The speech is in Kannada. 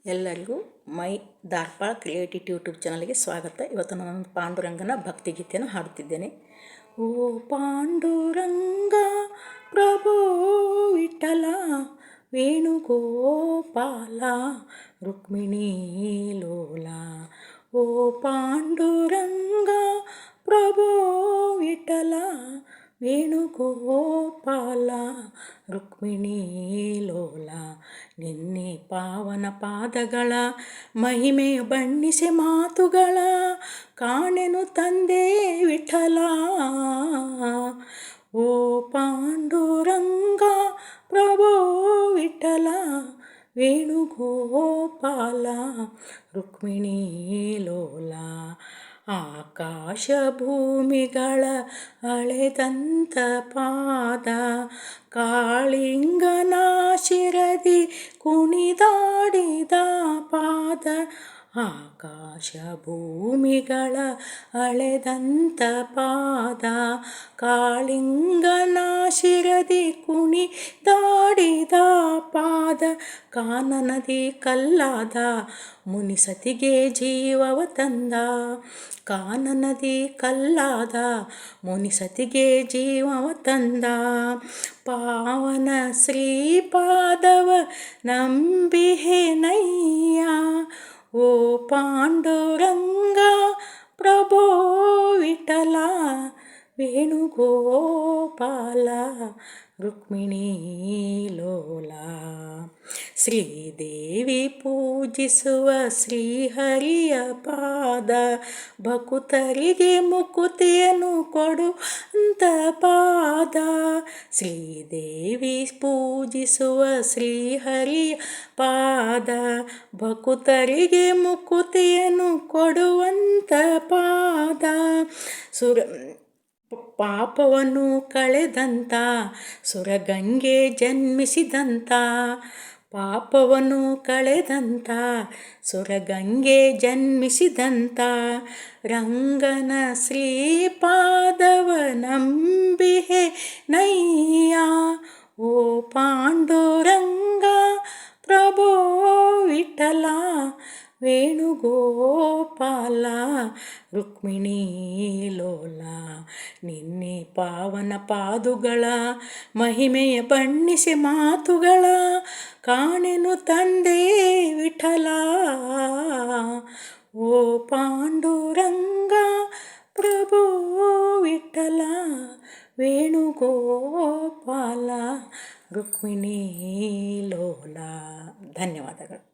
ಎಲ್ಲರಿಗೂ ಮೈ ದಾರ್ಪಾಳ್ ಕ್ರಿಯೇಟಿವ್ ಯೂಟ್ಯೂಬ್ ಚಾನಲ್ಗೆ ಸ್ವಾಗತ. ಇವತ್ತು ನಾನು ಪಾಂಡುರಂಗನ ಭಕ್ತಿಗೀತೆಯನ್ನು ಹಾಡುತ್ತಿದ್ದೇನೆ. ಓ ಪಾಂಡುರಂಗ ಪ್ರಭೋ ವಿಠಲ ವೇಣುಗೋಪಾಲ ರುಕ್ಮಿಣೀ ಲೋಲ. ಓ ಪಾಂಡುರಂಗ ಪ್ರಭೋ ವಿಠಲ ವೇಣುಗೋಪಾಲ ರುಕ್ಮಿಣೀ ಲೋಲ. ನಿನ್ನೆ ಪಾವನ ಪಾದಗಳ ಮಹಿಮೆಯ ಬಣ್ಣಿಸೆ ಮಾತುಗಳ ಕಾಣೆನು ತಂದೆ ವಿಠಲ. ಓ ಪಾಂಡುರಂಗ ಪ್ರಭೋ ವಿಠಲ ವೇಣುಗೋಪಾಲ ರುಕ್ಮಿಣೀ ಲೋಲ. ಆಕಾಶ ಭೂಮಿಗಳ ಅಳೆದಂತ ಪಾದ ಕಾಳಿಂಗನ ಶಿರದಿ ಕುಣಿದಾಡಿದ ಪಾದ. ಆಕಾಶ ಭೂಮಿಗಳ ಅಳೆದಂತ ಪಾದ ಕಾಳಿಂಗನ ಶಿರದಿ ಕುಣಿದಾಡಿದ ಪಾದ. ಕಾನನದಿ ಕಲ್ಲಾದ ಮುನಿಸತಿಗೆ ಜೀವವ ತಂದ. ಕಾನನದಿ ಕಲ್ಲಾದ ಮುನಿಸತಿಗೆ ಜೀವವ ತಂದ. ಪಾವನ ಶ್ರೀಪಾದವ ನಂಬಿಹೆನಯ್ಯ. ಓ ಪಾಂಡುರಂಗ ಪ್ರಭೋ ವಿಠಲ ವೇಣುಗೋಪಾಲ ರುಕ್ಮಿಣೀ ಲೋಲ. ಶ್ರೀದೇವಿ ಪೂಜಿಸುವ ಶ್ರೀಹರಿಯ ಪಾದ ಭಕುತರಿಗೆ ಮುಕುತಿಯನ್ನು ಕೊಡುವಂತ ಪಾದ. ಶ್ರೀದೇವಿ ಪೂಜಿಸುವ ಶ್ರೀಹರಿಯ ಪಾದ ಭಕುತರಿಗೆ ಮುಕುತಿಯನ್ನು ಕೊಡುವಂತ ಪಾದ. ಪಾಪವನ್ನು ಕಳೆದಂತ ಸುರಗಂಗೆ ಜನ್ಮಿಸಿದಂತ. ಪಾಪವನ್ನು ಕಳೆದಂತ ಸುರಗಂಗೆ ಜನ್ಮಿಸಿದಂತ ರಂಗನ ಶ್ರೀಪಾದವ ನಂಬಿಹೆ ನಯ್ಯ. ಓ ಪಾಂಡುರಂಗ ಪ್ರಭೋ ವಿಠಲ ವೇಣುಗೋಪಾಲ ರುಕ್ಮಿಣೀ ಲೋಲ. ನಿನ್ನೆ ಪಾವನ ಪಾದುಗಳ ಮಹಿಮೆಯ ಬಣ್ಣಿಸೆ ಮಾತುಗಳ ಕಾಣೆನು ತಂದೆ ವಿಠಲ. ಓ ಪಾಂಡುರಂಗ ಪ್ರಭೋ ವಿಠಲ ವೇಣುಗೋಪಾಲ ರುಕ್ಮಿಣೀ ಲೋಲ. ಧನ್ಯವಾದಗಳು.